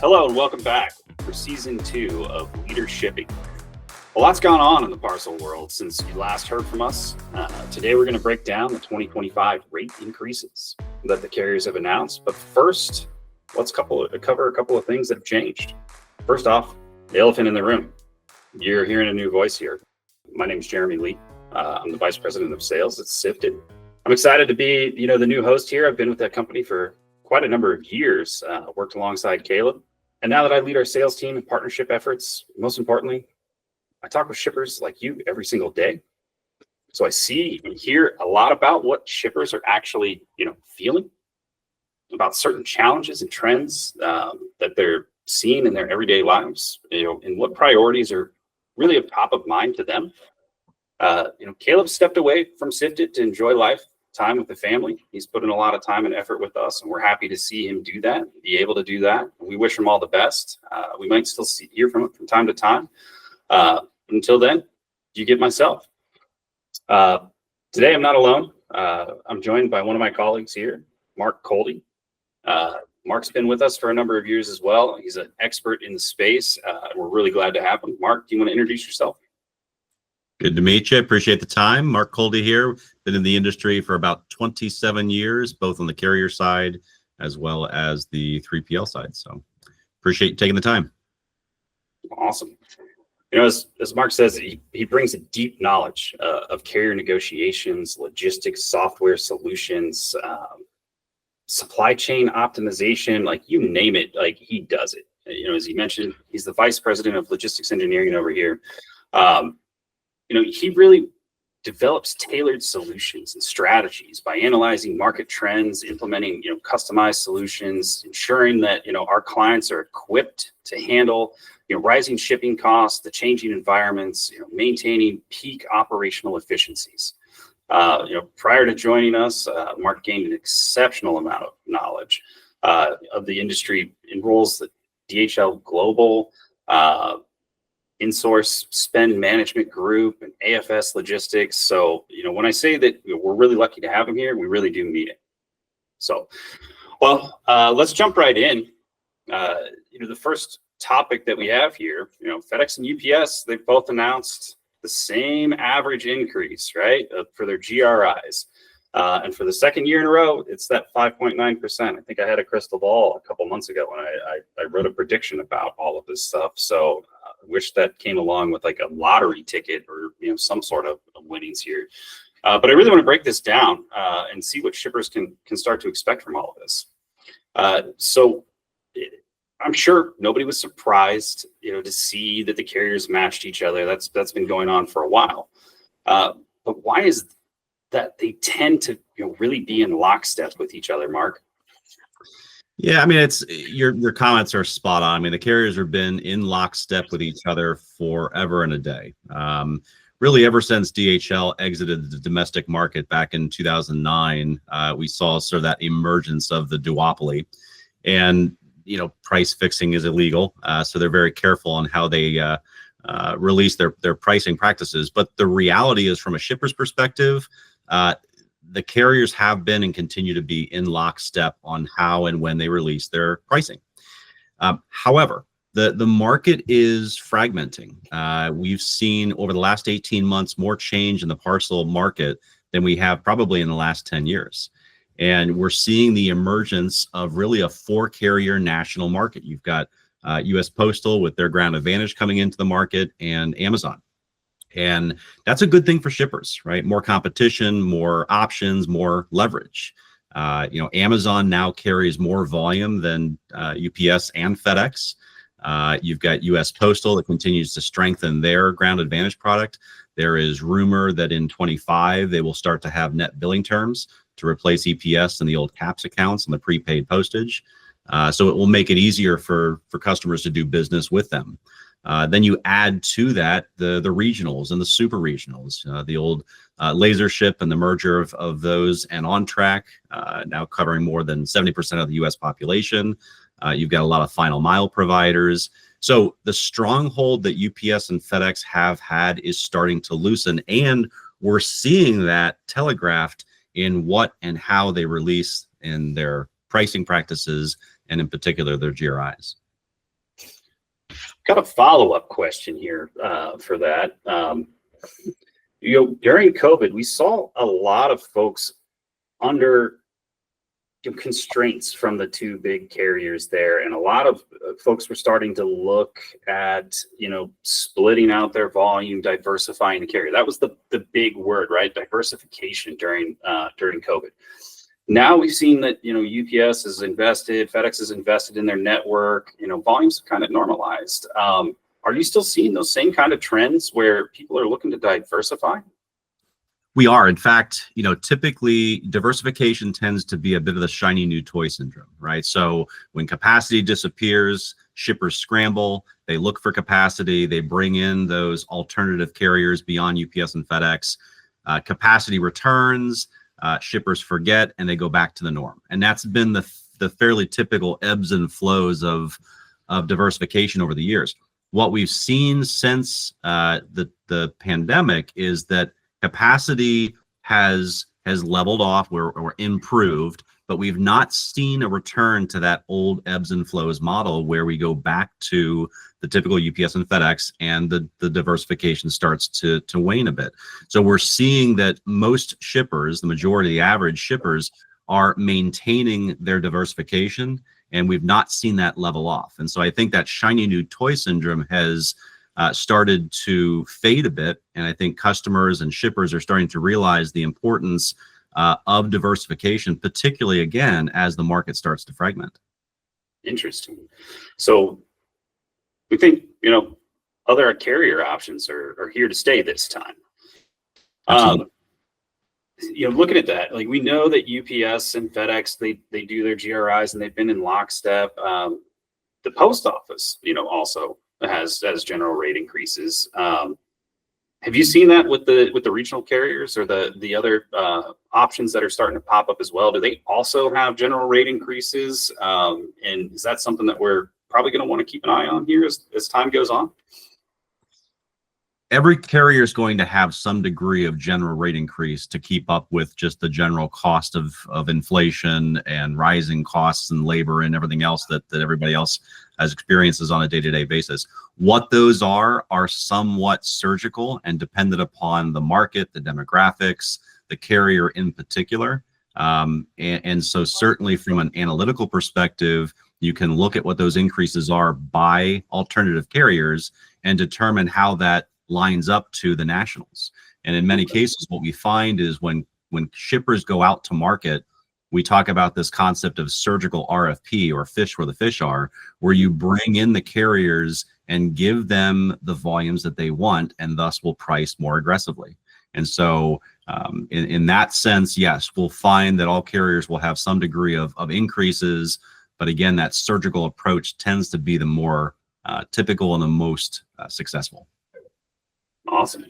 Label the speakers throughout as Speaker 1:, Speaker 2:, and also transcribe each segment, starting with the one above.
Speaker 1: Hello and welcome back for season 2 of LeaderShipping. A lot's gone on in the parcel world since you last heard from us. Today we're going to break down the 2025 rate increases that the carriers have announced. But first, let's cover a couple of things that have changed. First off, the elephant in the room. You're hearing a new voice here. My name is Jeremy Lee. I'm the Vice President of Sales at Sifted. I'm excited to be, the new host here. I've been with that company for quite a number of years, worked alongside Caleb. And now that I lead our sales team and partnership efforts, most importantly, I talk with shippers like you every single day. So I see and hear a lot about what shippers are actually, feeling, about certain challenges and trends that they're seeing in their everyday lives, and what priorities are really of top of mind to them. Caleb stepped away from Sifted to enjoy life, time with the family. He's put in a lot of time and effort with us, and we're happy to see him do that, be able to do that. We wish him all the best. We might still hear from him from time to time. Until then, you get myself. Today, I'm not alone. I'm joined by one of my colleagues here, Mark Kolde. Mark's been with us for a number of years as well. He's an expert in the space. We're really glad to have him. Mark, do you want to introduce yourself?
Speaker 2: Good to meet you. Appreciate the time. Mark Kolde here. Been in the industry for about 27 years, both on the carrier side as well as the 3PL side. So appreciate you taking the time.
Speaker 1: Awesome. As Mark says, he brings a deep knowledge of carrier negotiations, logistics, software solutions, supply chain optimization, like you name it, like he does it. As he mentioned, he's the Vice President of Logistics Engineering over here. He really develops tailored solutions and strategies by analyzing market trends, implementing, customized solutions, ensuring that, our clients are equipped to handle, rising shipping costs, the changing environments, maintaining peak operational efficiencies. Prior to joining us, Mark gained an exceptional amount of knowledge of the industry in roles that DHL Global, Insource Spend Management Group, and AFS Logistics. So, when I say that we're really lucky to have him here, we really do mean it. So, let's jump right in. The first topic that we have here, FedEx and UPS, they've both announced the same average increase, right, for their GRIs. And for the second year in a row, it's that 5.9%. I think I had a crystal ball a couple months ago when I wrote a prediction about all of this stuff. So I wish that came along with like a lottery ticket or some sort of winnings here. But I really want to break this down and see what shippers can start to expect from all of this. So I'm sure nobody was surprised, to see that the carriers matched each other. That's been going on for a while. But why is that they tend to really be in lockstep with each other, Mark?
Speaker 2: Yeah, I mean, it's your comments are spot on. I mean, the carriers have been in lockstep with each other forever and a day. Really, ever since DHL exited the domestic market back in 2009, we saw sort of that emergence of the duopoly, and price fixing is illegal, so they're very careful on how they release their pricing practices. But the reality is, from a shipper's perspective, the carriers have been and continue to be in lockstep on how and when they release their pricing. However, the market is fragmenting. We've seen over the last 18 months more change in the parcel market than we have probably in the last 10 years. And we're seeing the emergence of really a 4-carrier national market. You've got US Postal with their Ground Advantage coming into the market, and Amazon. And that's a good thing for shippers, right? More competition, more options, more leverage. Amazon now carries more volume than UPS and FedEx. You've got US Postal that continues to strengthen their Ground Advantage product. There is rumor that in 25 they will start to have net billing terms to replace EPS and the old CAPS accounts and the prepaid postage. So it will make it easier for customers to do business with them. Then you add to that the regionals and the super regionals, the old LaserShip and the merger of those, and OnTrack, now covering more than 70% of the US population. You've got a lot of final mile providers. So the stronghold that UPS and FedEx have had is starting to loosen, and we're seeing that telegraphed in what and how they release in their pricing practices, and in particular their GRIs.
Speaker 1: Got a follow-up question here for that. During COVID, we saw a lot of folks under constraints from the two big carriers there, and a lot of folks were starting to look at splitting out their volume, diversifying the carrier. That was the big word, right? Diversification during COVID. Now we've seen that UPS has invested, FedEx has invested in their network. Volumes have kind of normalized. Are you still seeing those same kind of trends where people are looking to diversify?
Speaker 2: We are. In fact, typically diversification tends to be a bit of the shiny new toy syndrome, right? So when capacity disappears, shippers scramble, they look for capacity, they bring in those alternative carriers beyond UPS and FedEx. Capacity returns, shippers forget, and they go back to the norm. And that's been the fairly typical ebbs and flows of diversification over the years. What we've seen since the pandemic is that capacity has leveled off or improved, but we've not seen a return to that old ebbs and flows model where we go back to the typical UPS and FedEx, and the diversification starts to wane a bit. So we're seeing that most shippers, the majority, the average shippers, are maintaining their diversification, and we've not seen that level off. And so I think that shiny new toy syndrome has started to fade a bit, and I think customers and shippers are starting to realize the importance of diversification, particularly again as the market starts to fragment.
Speaker 1: Interesting. So we think other carrier options are here to stay this time. Looking at that, like, we know that UPS and FedEx, they do their GRIs and they've been in lockstep. The post office, also has general rate increases. Have you seen that with the regional carriers or the other options that are starting to pop up as well? Do they also have general rate increases? And is that something that we're probably going to want to keep an eye on here as time goes on?
Speaker 2: Every carrier is going to have some degree of general rate increase to keep up with just the general cost of inflation and rising costs and labor and everything else that everybody else has experiences on a day-to-day basis. What those are somewhat surgical and dependent upon the market, the demographics, the carrier in particular. And so certainly from an analytical perspective, you can look at what those increases are by alternative carriers and determine how that lines up to the nationals. And in many cases, what we find is when shippers go out to market, we talk about this concept of surgical RFP, or fish where the fish are, where you bring in the carriers and give them the volumes that they want, and thus will price more aggressively. And so in that sense, yes, we'll find that all carriers will have some degree of increases, but again, that surgical approach tends to be the more typical and the most successful.
Speaker 1: Awesome.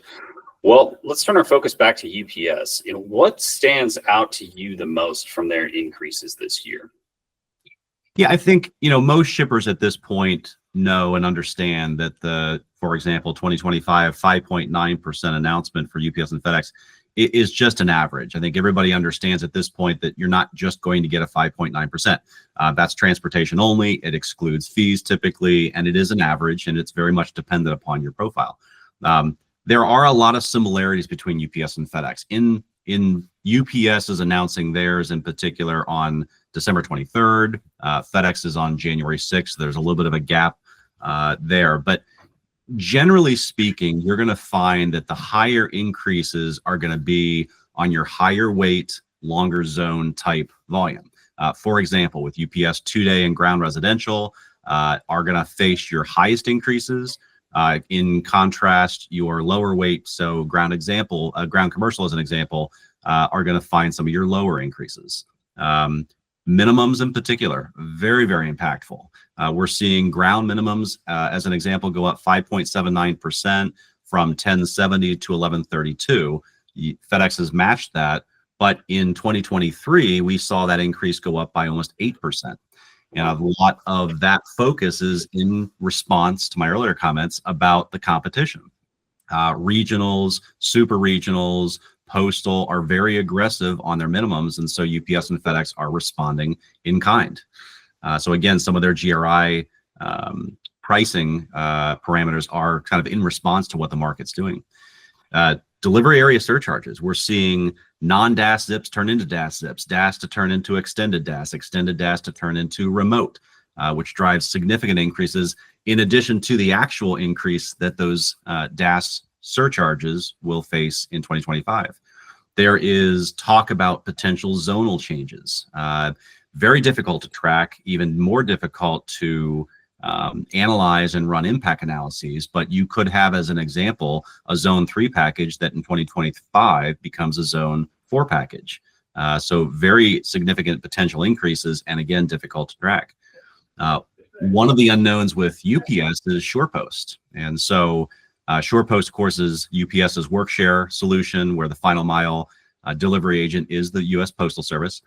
Speaker 1: Well, let's turn our focus back to UPS. What stands out to you the most from their increases this year?
Speaker 2: Yeah, I think, most shippers at this point know and understand that for example, 2025 5.9% announcement for UPS and FedEx is just an average. I think everybody understands at this point that you're not just going to get a 5.9%. That's transportation only. It excludes fees typically, and it is an average, and it's very much dependent upon your profile. There are a lot of similarities between UPS and FedEx. In UPS is announcing theirs in particular on December 23rd. FedEx is on January 6th. There's a little bit of a gap there. But generally speaking, you're going to find that the higher increases are going to be on your higher weight, longer zone type volume. For example, with UPS 2-day and ground residential are going to face your highest increases. In contrast, your lower weight, so ground commercial as an example, are going to find some of your lower increases. Minimums in particular, very, very impactful. We're seeing ground minimums, as an example, go up 5.79% from 1070 to 1132. FedEx has matched that, but in 2023, we saw that increase go up by almost 8%. And a lot of that focus is in response to my earlier comments about the competition. Regionals, super regionals, postal are very aggressive on their minimums, and so UPS and FedEx are responding in kind. So again, some of their GRI pricing parameters are kind of in response to what the market's doing. Delivery area surcharges. We're seeing non-DAS zips turn into DAS zips, DAS to turn into extended DAS to turn into remote, which drives significant increases in addition to the actual increase that those DAS surcharges will face in 2025. There is talk about potential zonal changes. Very difficult to track, even more difficult to analyze and run impact analyses, but you could have, as an example, a zone 3 package that in 2025 becomes a zone 4 package. So very significant potential increases, and again, difficult to track. One of the unknowns with UPS is SurePost. And so SurePost, of course, is UPS's work share solution, where the final mile delivery agent is the U.S. Postal Service.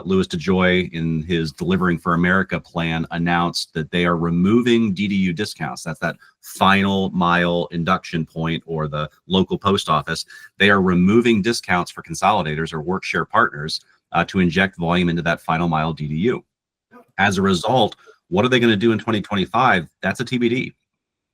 Speaker 2: Louis DeJoy, in his Delivering for America plan, announced that they are removing DDU discounts. That's that final mile induction point or the local post office. They are removing discounts for consolidators or work share partners to inject volume into that final mile DDU. As a result, what are they going to do in 2025? That's a TBD.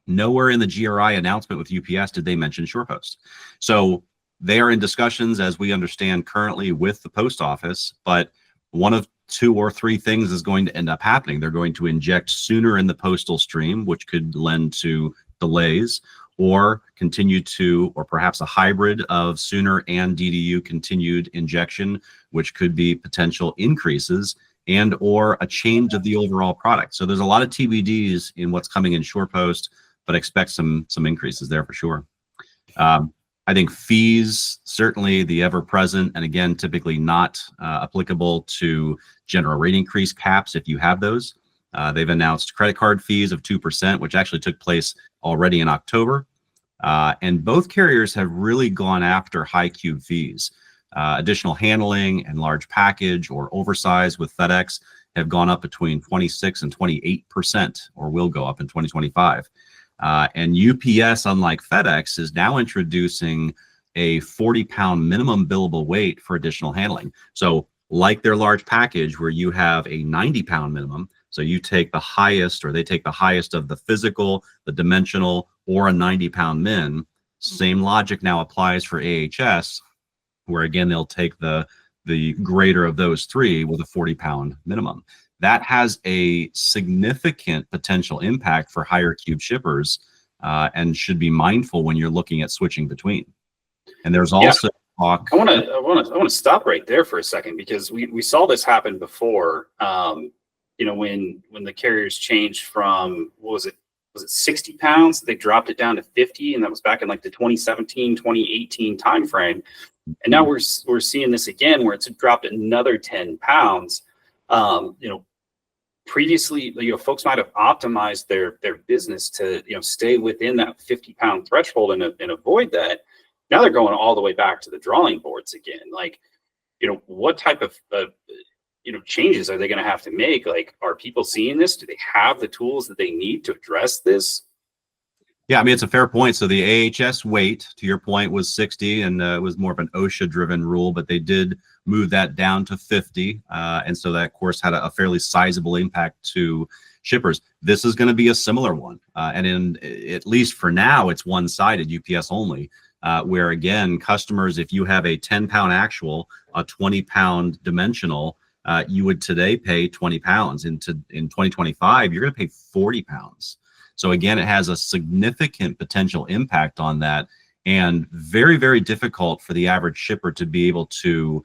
Speaker 2: Nowhere in the GRI announcement with UPS did they mention SurePost. So they are in discussions, as we understand currently, with the post office, but one of 2 or 3 things is going to end up happening. They're going to inject sooner in the postal stream, which could lend to delays, or continue to, or perhaps a hybrid of sooner and DDU continued injection, which could be potential increases and or a change of the overall product. So there's a lot of TBDs in what's coming in SurePost, but expect some increases there for sure. I think fees, certainly the ever-present, and again, typically not applicable to general rate increase caps if you have those. They've announced credit card fees of 2%, which actually took place already in October. And both carriers have really gone after high cube fees. Additional handling and large package or oversize with FedEx have gone up between 26 and 28%, or will go up in 2025. And UPS, unlike FedEx, is now introducing a 40-pound minimum billable weight for additional handling. So like their large package where you have a 90-pound minimum, so you take the highest, or they take the highest of the physical, the dimensional, or a 90-pound min, same logic now applies for AHS, where again, they'll take the greater of those 3 with a 40-pound minimum. That has a significant potential impact for higher cube shippers, and should be mindful when you're looking at switching between. And there's also talk.
Speaker 1: I want to stop right there for a second, because we saw this happen before. When the carriers changed from, what was it 60 pounds? They dropped it down to 50, and that was back in like the 2017, 2018 timeframe. And now we're seeing this again, where it's dropped another 10 pounds. Previously, folks might have optimized their business to, stay within that 50-pound threshold and avoid that. Now they're going all the way back to the drawing boards again. Like, what type of, changes are they going to have to make? Like, are people seeing this? Do they have the tools that they need to address this?
Speaker 2: Yeah, I mean, it's a fair point. So the AHS weight, to your point, was 60, and it was more of an OSHA-driven rule, but they did move that down to 50. And so that, of course, had a fairly sizable impact to shippers. This is going to be a similar one. And at least for now, it's one-sided, UPS only, where, again, customers, if you have a 10-pound actual, a 20-pound dimensional, you would today pay 20 pounds. In 2025, you're going to pay 40 pounds. So again, it has a significant potential impact on that, and very, very difficult for the average shipper to be able to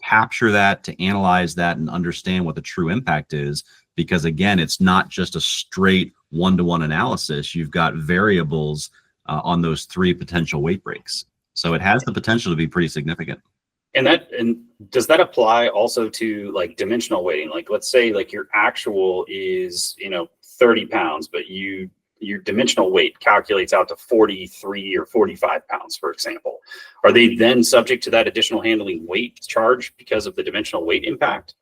Speaker 2: capture that, to analyze that, and understand what the true impact is. Because again, it's not just a straight one-to-one analysis. You've got variables on those 3 potential weight breaks. So it has the potential to be pretty significant.
Speaker 1: And does that apply also to like dimensional weighting? Like, let's say like your actual is 30 pounds, but your dimensional weight calculates out to 43 or 45 pounds, for example. Are they then subject to that additional handling weight charge because of the dimensional weight impact?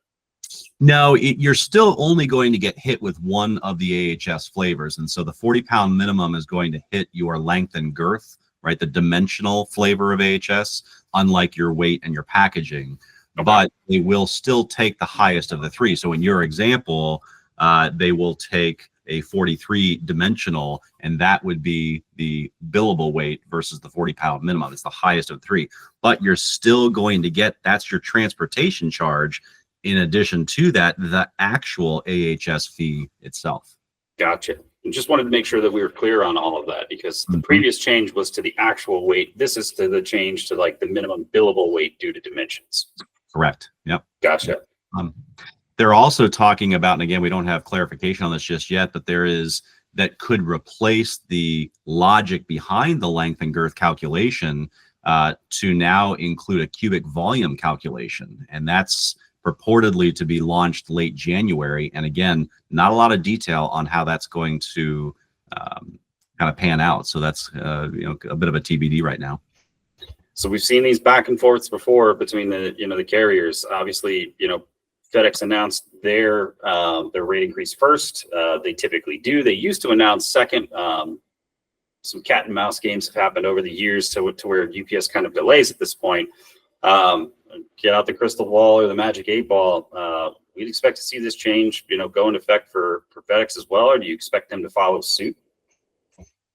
Speaker 2: No, you're still only going to get hit with one of the AHS flavors. And so the 40-pound minimum is going to hit your length and girth, right? The dimensional flavor of AHS, unlike your weight and your packaging. Okay. But they will still take the highest of the 3. So in your example, they will take a 43 dimensional, and that would be the billable weight versus the 40-pound minimum. It's the highest of three, but you're still going to get, that's your transportation charge. In addition to that, the actual AHS fee itself.
Speaker 1: Gotcha. And just wanted to make sure that we were clear on all of that, because the previous change was to the actual weight. This is to the change to like the minimum billable weight due to dimensions.
Speaker 2: Correct. Yep.
Speaker 1: Gotcha.
Speaker 2: They're also talking about, and again, we don't have clarification on this just yet, but there is, that could replace the logic behind the length and girth calculation to now include a cubic volume calculation. And that's purportedly to be launched late January. And again, not a lot of detail on how that's going to kind of pan out. So that's a bit of a TBD right now.
Speaker 1: So we've seen these back and forths before between the the carriers. Obviously, FedEx announced their rate increase first. They typically do. They used to announce second. Some cat and mouse games have happened over the years to where UPS kind of delays at this point. Get out the crystal ball or the magic 8-ball. We'd expect to see this change, go into effect for FedEx as well, or do you expect them to follow suit?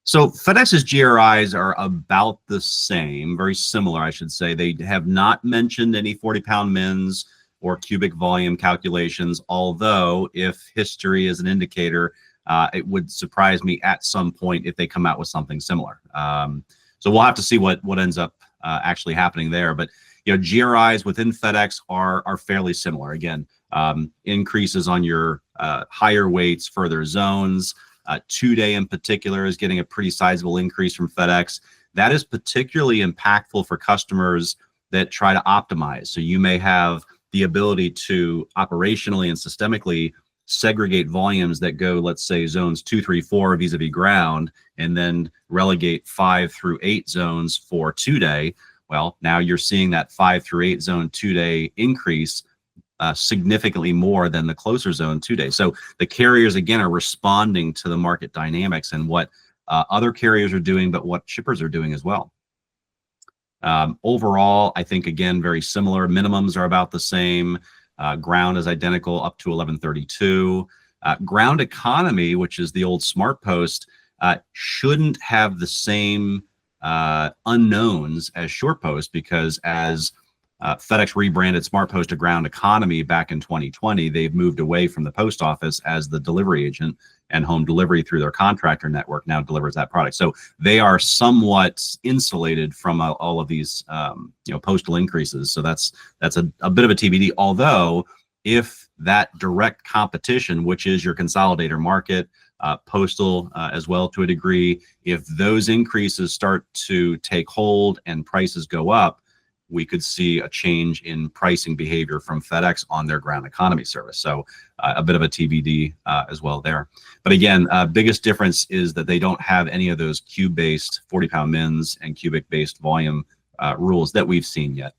Speaker 2: So FedEx's GRIs are about the same, very similar, I should say. They have not mentioned any 40-pound mins or cubic volume calculations, although if history is an indicator, it would surprise me at some point if they come out with something similar. So we'll have to see what ends up actually happening there. But GRIs within FedEx are fairly similar. Again, increases on your higher weights, further zones. 2-day in particular is getting a pretty sizable increase from FedEx. That is particularly impactful for customers that try to optimize. So you may have the ability to operationally and systemically segregate volumes that go, let's say, zones 2, 3, 4 vis-a-vis ground, and then relegate 5 through 8 zones for 2-day. Well, now you're seeing that 5 through 8 zone 2-day increase significantly more than the closer zone 2-day. So the carriers, again, are responding to the market dynamics and what other carriers are doing, but what shippers are doing as well. Overall, I think, again, very similar. Minimums are about the same. Ground is identical up to 1132. Ground economy, which is the old SurePost, shouldn't have the same unknowns as SurePost, because as FedEx rebranded SurePost to Ground Economy back in 2020, they've moved away from the post office as the delivery agent, and home delivery through their contractor network now delivers that product. So they are somewhat insulated from all of these postal increases. So that's a bit of a TBD. Although if that direct competition, which is your consolidator market, postal as well to a degree, if those increases start to take hold and prices go up, we could see a change in pricing behavior from FedEx on their ground economy service. So a bit of a TBD as well there. But again, biggest difference is that they don't have any of those cube-based 40-pound mins and cubic-based volume rules that we've seen yet.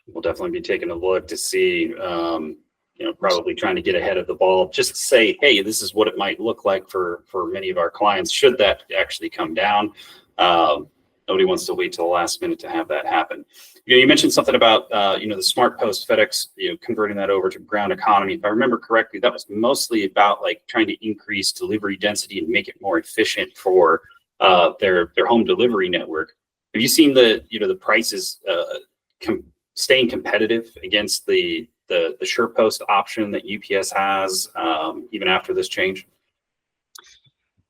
Speaker 1: We'll definitely be taking a look to see, probably trying to get ahead of the ball, just to say, hey, this is what it might look like for many of our clients should that actually come down. Nobody wants to wait till the last minute to have that happen. You mentioned something about, the SurePost FedEx, converting that over to ground economy. If I remember correctly, that was mostly about like trying to increase delivery density and make it more efficient for their home delivery network. Have you seen the prices staying competitive against the SurePost option that UPS has even after this change?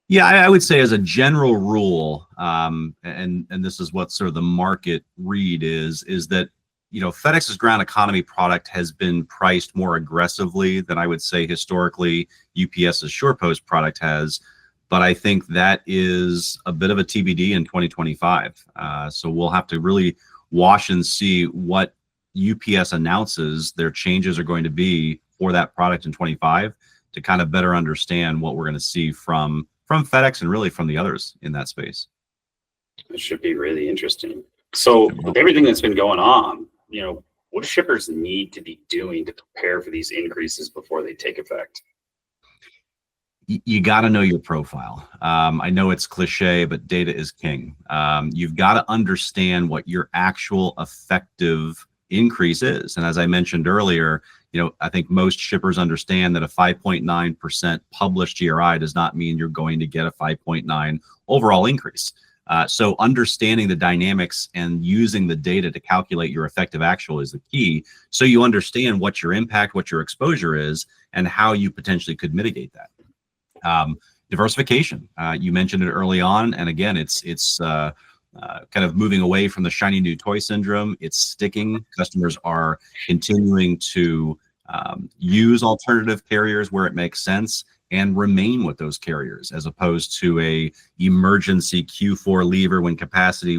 Speaker 2: Yeah, I would say as a general rule, and this is what sort of the market read is that, FedEx's ground economy product has been priced more aggressively than I would say historically UPS's SurePost product has. But I think that is a bit of a TBD in 2025. So we'll have to really watch and see what UPS announces their changes are going to be for that product in 25 to kind of better understand what we're going to see from FedEx and really from the others in that space.
Speaker 1: It should be really interesting. So with everything that's been going on, what do shippers need to be doing to prepare for these increases before they take effect?
Speaker 2: You got to know your profile. I know it's cliche, but data is king. You've got to understand what your actual effective increase is. And as I mentioned earlier, I think most shippers understand that a 5.9% published GRI does not mean you're going to get a 5.9 overall increase. So understanding the dynamics and using the data to calculate your effective actual is the key. So you understand what your impact, what your exposure is, and how you potentially could mitigate that. Diversification, you mentioned it early on, and again, it's kind of moving away from the shiny new toy syndrome. It's sticking. Customers are continuing to use alternative carriers where it makes sense and remain with those carriers, as opposed to a emergency Q4 lever when capacity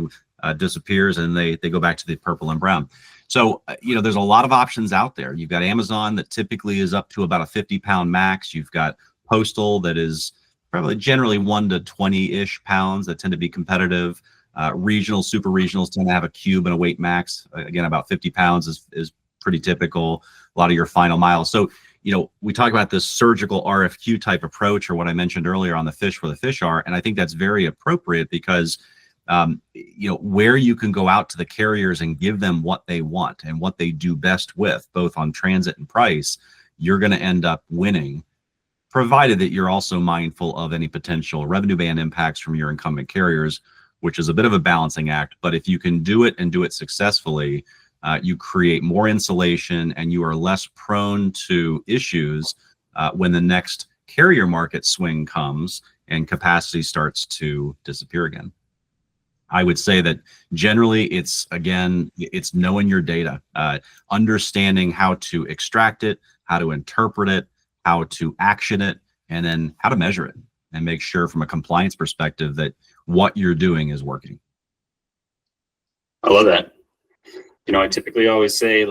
Speaker 2: disappears and they go back to the purple and brown. So, there's a lot of options out there. You've got Amazon that typically is up to about a 50-pound max. You've got Postal that is probably generally 1 to 20-ish pounds that tend to be competitive. Regional, super regionals tend to have a cube and a weight max. Again, about 50 pounds is pretty typical. A lot of your final mile. So, we talk about this surgical RFQ type approach, or what I mentioned earlier on the fish where the fish are. And I think that's very appropriate because, where you can go out to the carriers and give them what they want and what they do best with, both on transit and price, you're going to end up winning, provided that you're also mindful of any potential revenue band impacts from your incumbent carriers, which is a bit of a balancing act. But if you can do it and do it successfully, you create more insulation and you are less prone to issues when the next carrier market swing comes and capacity starts to disappear again. I would say that generally it's knowing your data, understanding how to extract it, how to interpret it, how to action it, and then how to measure it and make sure from a compliance perspective that what you're doing is working.
Speaker 1: I love that. I typically always say,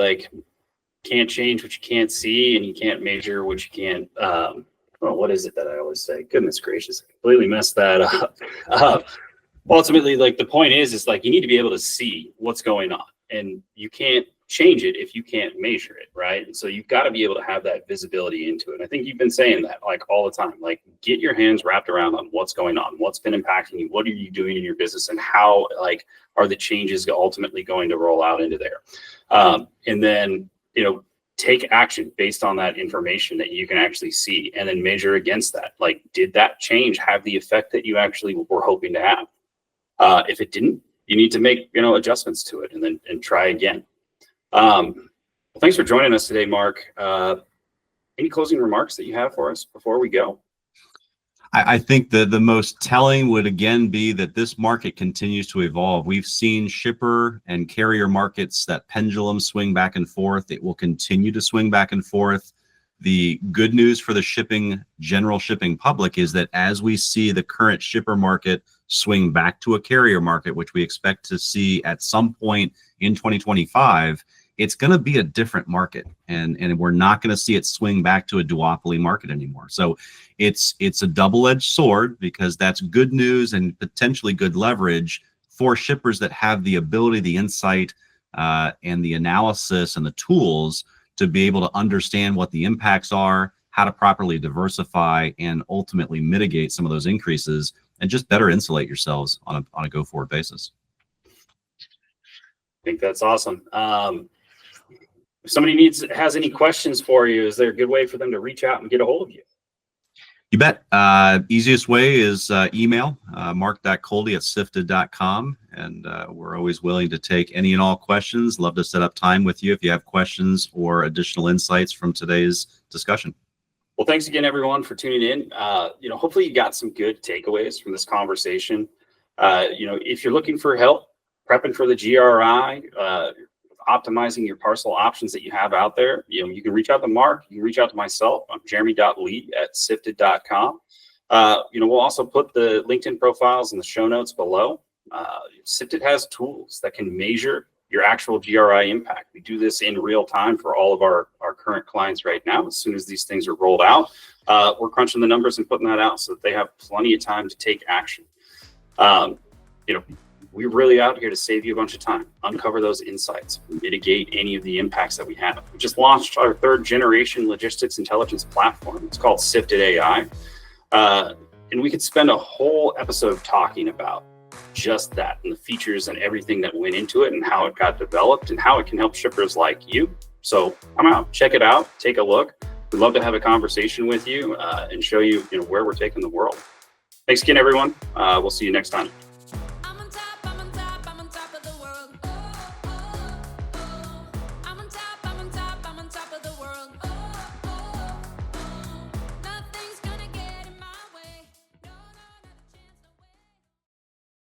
Speaker 1: can't change what you can't see, and you can't measure what you can't. What is it that I always say? Goodness gracious, I completely messed that up. Ultimately, the point is you need to be able to see what's going on, and you can't change it if you can't measure it, right? And so you've got to be able to have that visibility into it. I think you've been saying that all the time, get your hands wrapped around on what's going on, what's been impacting you, what are you doing in your business, and how are the changes ultimately going to roll out into there. And then, take action based on that information that you can actually see, and then measure against that. Did that change have the effect that you actually were hoping to have? If it didn't, you need to make, adjustments to it and try again. Well, thanks for joining us today, Mark. Any closing remarks that you have for us before we go?
Speaker 2: I think the most telling would again be that this market continues to evolve. We've seen shipper and carrier markets, that pendulum swing back and forth. It will continue to swing back and forth. The good news for the general shipping public is that as we see the current shipper market swing back to a carrier market, which we expect to see at some point in 2025, it's going to be a different market, and we're not going to see it swing back to a duopoly market anymore. So it's a double-edged sword, because that's good news and potentially good leverage for shippers that have the ability, the insight, and the analysis and the tools to be able to understand what the impacts are, how to properly diversify, and ultimately mitigate some of those increases, and just better insulate yourselves on a go-forward basis.
Speaker 1: I think that's awesome. If somebody has any questions for you, is there a good way for them to reach out and get a hold of you?
Speaker 2: You bet. Easiest way is email, mark.kolde@sifted.com. And we're always willing to take any and all questions. Love to set up time with you if you have questions or additional insights from today's discussion.
Speaker 1: Well, thanks again, everyone, for tuning in. Hopefully you got some good takeaways from this conversation. If you're looking for help prepping for the GRI, optimizing your parcel options that you have out there, you can reach out to Mark. You can reach out to myself. I'm jeremy.lee@sifted.com. We'll also put the LinkedIn profiles in the show notes below. Sifted has tools that can measure your actual GRI impact. We do this in real time for all of our current clients right now. As soon as these things are rolled out, we're crunching the numbers and putting that out so that they have plenty of time to take action. We're really out here to save you a bunch of time, uncover those insights, mitigate any of the impacts that we have. We just launched our 3rd generation logistics intelligence platform. It's called Sifted AI. And we could spend a whole episode talking about just that and the features and everything that went into it and how it got developed and how it can help shippers like you So come out, check it out, take a look. We'd love to have a conversation with you and show you, where we're taking the world. Thanks again, everyone. We'll see you next time.